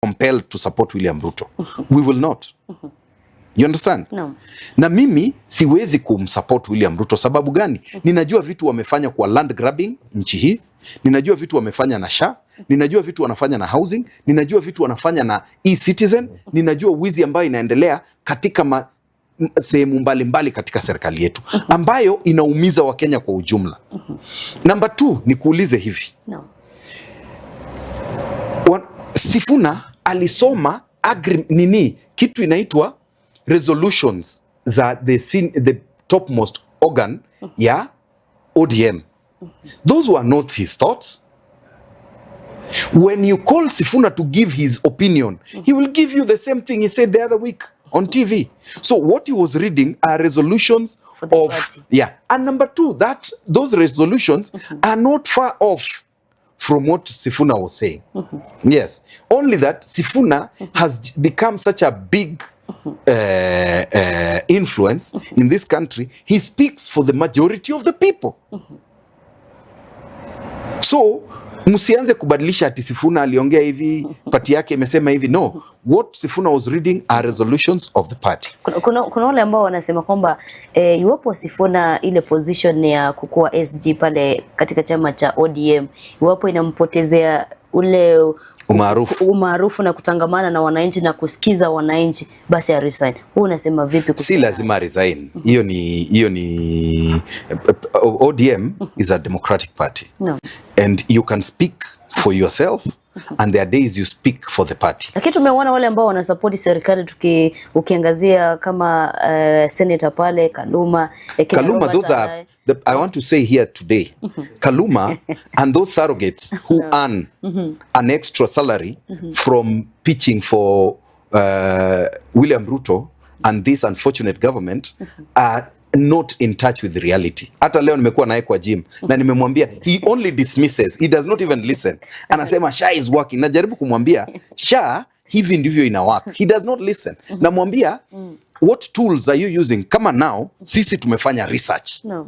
compelled to support William Ruto. We will not. You understand? No. Na mimi siwezi kumsupport William Ruto. Sababu gani? Ninajua vitu wamefanya kwa land grabbing nchi hii. Ninajua vitu wamefanya na SHA. Ninajua vitu wanafanya na housing. Ninajua vitu wanafanya na e-citizen. Ninajua wizi ambayo inaendelea katika sehemu mbalimbali katika serikali yetu, ambayo inaumiza Wakenya kwa ujumla. Number 2, ni kuulize hivi. No. Sifuna alisoma kitu inaitwa resolutions za the topmost organ ya ODM. Those were not his thoughts. When you call Sifuna to give his opinion, he will give you the same thing he said the other week on TV. So what he was reading are resolutions of party. Yeah. And number 2, that those resolutions are not far off from what Sifuna was saying. Yes. Only that Sifuna has become such a big influence in this country. He speaks for the majority of the people. So msianze kubadilisha ati Sifuna aliongea hivi, party yake imesema hivi. No, what Sifuna was reading are resolutions of the party. Kuna wale ambao wanasema kwamba iwapo Sifuna ile position ya kukua SG pale katika chama cha ODM, iwapo inampotezea ule umaarufu na kutangamana na wananchi na kusikiza wananchi, basi ya resign. Wewe unasema vipi? Si lazima resign. Hiyo ni ODM is a democratic party. No. And you can speak for yourself and there are days you speak for the party. Lakini tumeona wale ambao wanasupport serikali ukiangazia kama senator pale Kaluma, those are I want to say here today, Kaluma and those surrogates who earn an extra salary from pitching for William Ruto and this unfortunate government are not in touch with reality. Hata leo nimekuwa naye kwa gym na nimemwambia, he only dismisses, he does not even listen. Anasema SHA is working. Najaribu kumwambia SHA hivi ndivyo ina work. He does not listen. Namwambia, what tools are you using? Kama now sisi tumefanya research. No.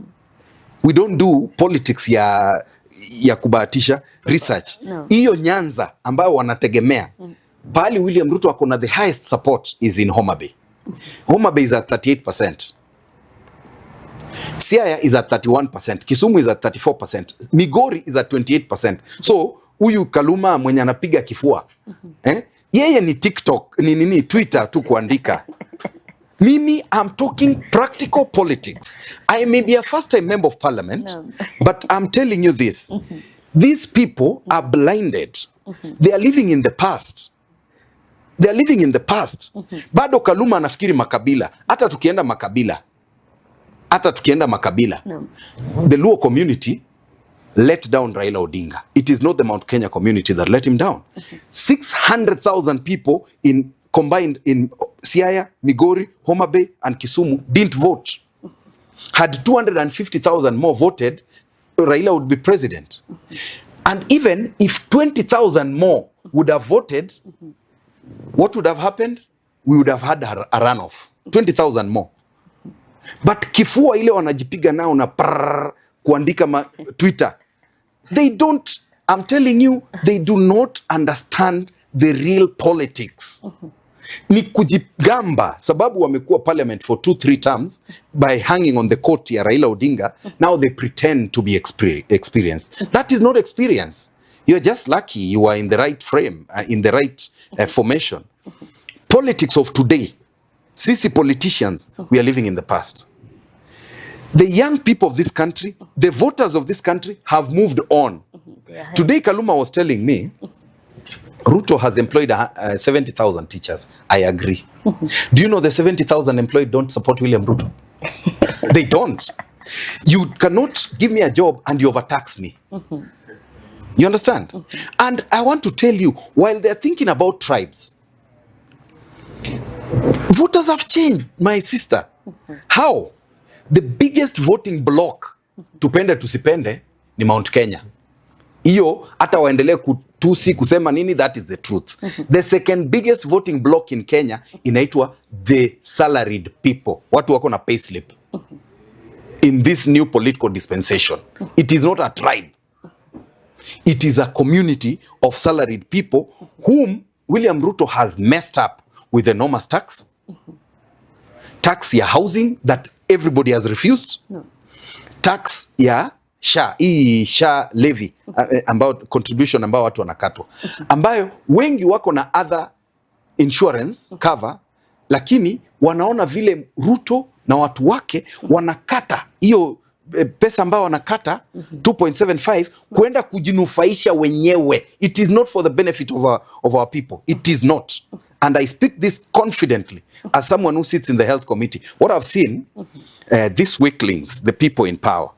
We don't do politics ya kubahatisha, research. Hiyo nyanza ambayo wanategemea pali William Ruto akona the highest support is in Homa Bay. Homa Bay is at 38%. Siaya is at 31%. Kisumu is at 34%. Migori is at 28%. So huyu Kaluma mwenye anapiga kifua, yeye ni TikTok, ni Twitter tu kuandika. Mimi, I'm talking practical politics. I may be a first-time member of parliament, but I'm telling you this. These people are blinded. They are living in the past. They are living in the past. Bado Kaluma anafikiri makabila. Hata tukienda makabila. The Luo community let down Raila Odinga. It is not the Mount Kenya community that let him down. 600,000 people combined in Siaya, Migori, Homa Bay and Kisumu didn't vote. Had 250,000 more voted, Raila would be president. And even if 20,000 more would have voted, what would have happened? We would have had a runoff. 20,000 more. But kifua ile wanajipiga nao na kuandika Twitter, they don't, I'm telling you, they do not understand the real politics. Ni kujigamba sababu wamekuwa parliament for 2-3 terms by hanging on the coat ya Raila Odinga. Now they pretend to be experienced. That is not experience. You're just lucky you are in the right frame, in the right formation. Politics of today, sisi politicians, we are living in the past. The young people of this country, the voters of this country have moved on. Today Kaluma was telling me, Ruto has employed 70,000 teachers. I agree. Do you know the 70,000 employed don't support William Ruto? They don't. You cannot give me a job and you overtax me. You understand? And I want to tell you, while they're thinking about tribes, voters have changed, my sister. How? The biggest voting block, tupende tusipende, ni Mount Kenya. Iyo, hata waendelee kutusi kusema nini, that is the truth. The second biggest voting block in Kenya inaitwa the salaried people. Watu wako na payslip. In this new political dispensation. It is not a tribe. It is a community of salaried people whom William Ruto has messed up with the enormous tax. Tax ya housing that everybody has refused. Tax ya SHA levy ambao contribution ambao watu wanakatwa, ambayo wengi wako na other insurance cover, lakini wanaona vile Ruto na watu wake wanakata hiyo pesa ambao wanakata 2.75 kwenda kujinufaisha wenyewe. It is not for the benefit of our people. It is not. And I speak this confidently as someone who sits in the health committee. What I've seen, these weaklings, the people in power,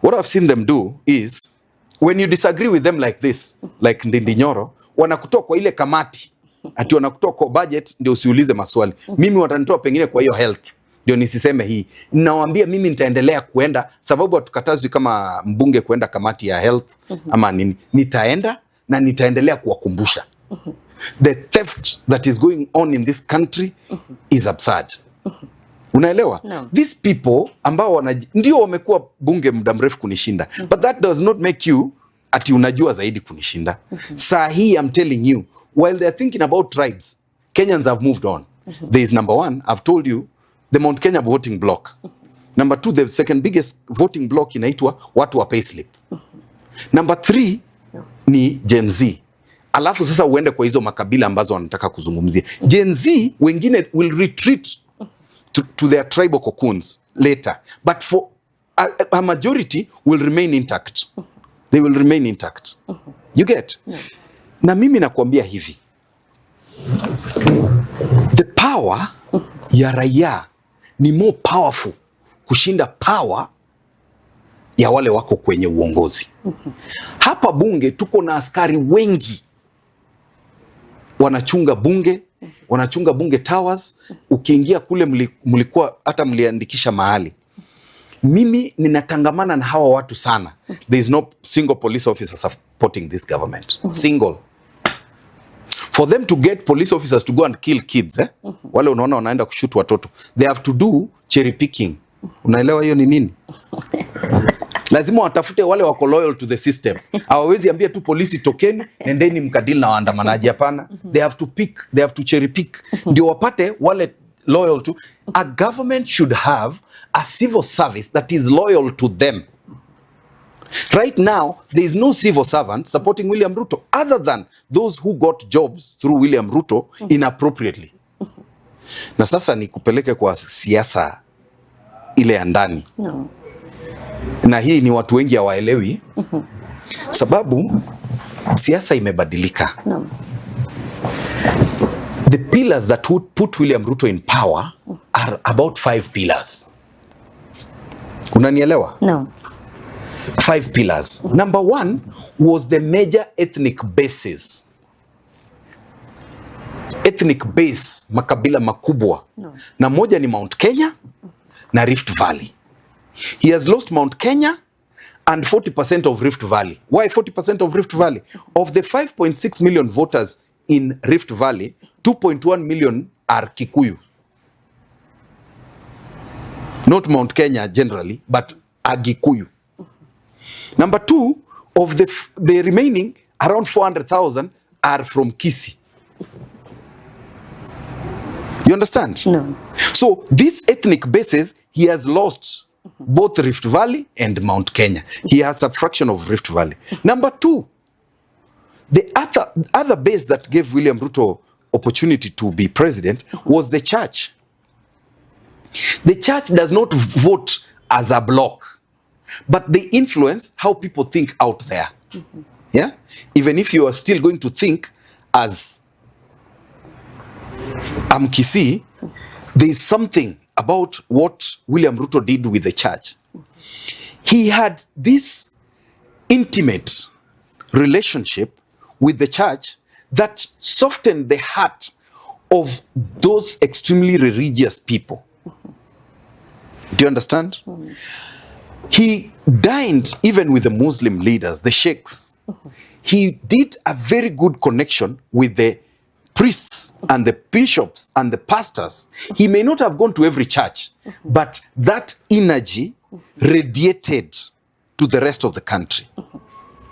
what I've seen them do is, when you disagree with them like this, like Ndindi Nyoro, wanakutoa kwa ile kamati, ati wanakutoa kwa budget ndio usiulize maswali. Mimi watanitoa pengine kwa hiyo health, ndio nisiseme hii. Ninawaambia mimi nitaendelea kuenda, sababu hatukatazwi kama mbunge kuenda kamati ya health ama nini. Nitaenda na nitaendelea kuwakumbusha. The theft that is going on in this country is absurd. Unaelewa? No. These people ambao ndio wamekuwa bunge muda mrefu kunishinda. But that does not make you ati unajua zaidi kunishinda. Saa hii I'm telling you, while they're thinking about tribes, Kenyans have moved on. There is number one, I've told you, the Mount Kenya voting block. Number two, the second biggest voting block inaitwa watu wa payslip. Number three ni Gen Z. Alafu sasa uende kwa hizo makabila ambazo wanataka kuzungumzia. Gen Z wengine will retreat to their tribal cocoons later, but for a majority will remain intact. They will remain intact. You get? Na mimi nakwambia hivi, the power ya raia ni more powerful kushinda power ya wale wako kwenye uongozi. Hapa bunge tuko na askari wengi wanachunga bunge, wanachunga bunge towers. Ukiingia kule mlikuwa hata mliandikisha mahali. Mimi ninatangamana na hawa watu sana. There is no single police officer supporting this government. Single. For them to get police officers to go and kill kids, wale unaona wanaenda kushoot watoto, they have to do cherry picking. Unaelewa hiyo ni nini? Lazima watafute wale wako loyal to the system. Hawawezi ambia tu polisi tokeni, nendeni mkadili na waandamanaji, hapana. They have to pick, they have to cherry pick. Ndio wapate wale loyal to. A government should have a civil service that is loyal to them. Right now, there is no civil servant supporting William Ruto other than those who got jobs through William Ruto inappropriately. Na sasa ni kupeleke kwa siasa ile ya ndani. No. Na hii ni watu wengi hawaelewi. Sababu siasa imebadilika. No. The pillars that would put William Ruto in power are about 5 pillars. Unanielewa? No. 5 pillars. Number 1 was the major ethnic bases. Ethnic base, makabila makubwa. No. Na moja ni Mount Kenya na Rift Valley. He has lost Mount Kenya and 40% of Rift Valley. Why 40% of Rift Valley? Of the 5.6 million voters in Rift Valley, 2.1 million are Kikuyu. Not Mount Kenya generally, but are Gikuyu. Number 2, of the remaining, around 400,000 are from Kisii. You understand? No. So these ethnic bases, he has lost both Rift Valley and Mount Kenya. He has a fraction of Rift Valley. Number 2, the other base that gave William Ruto opportunity to be president was the church. The church does not vote as a bloc, but they influence how people think out there. Yeah? Even if you are still going to think as Kisii, there is something about what William Ruto did with the church. He had this intimate relationship with the church that softened the heart of those extremely religious people. Do you understand? He dined even with the Muslim leaders, the sheikhs. He did a very good connection with the priests and the bishops and the pastors. He may not have gone to every church, but that energy radiated to the rest of the country.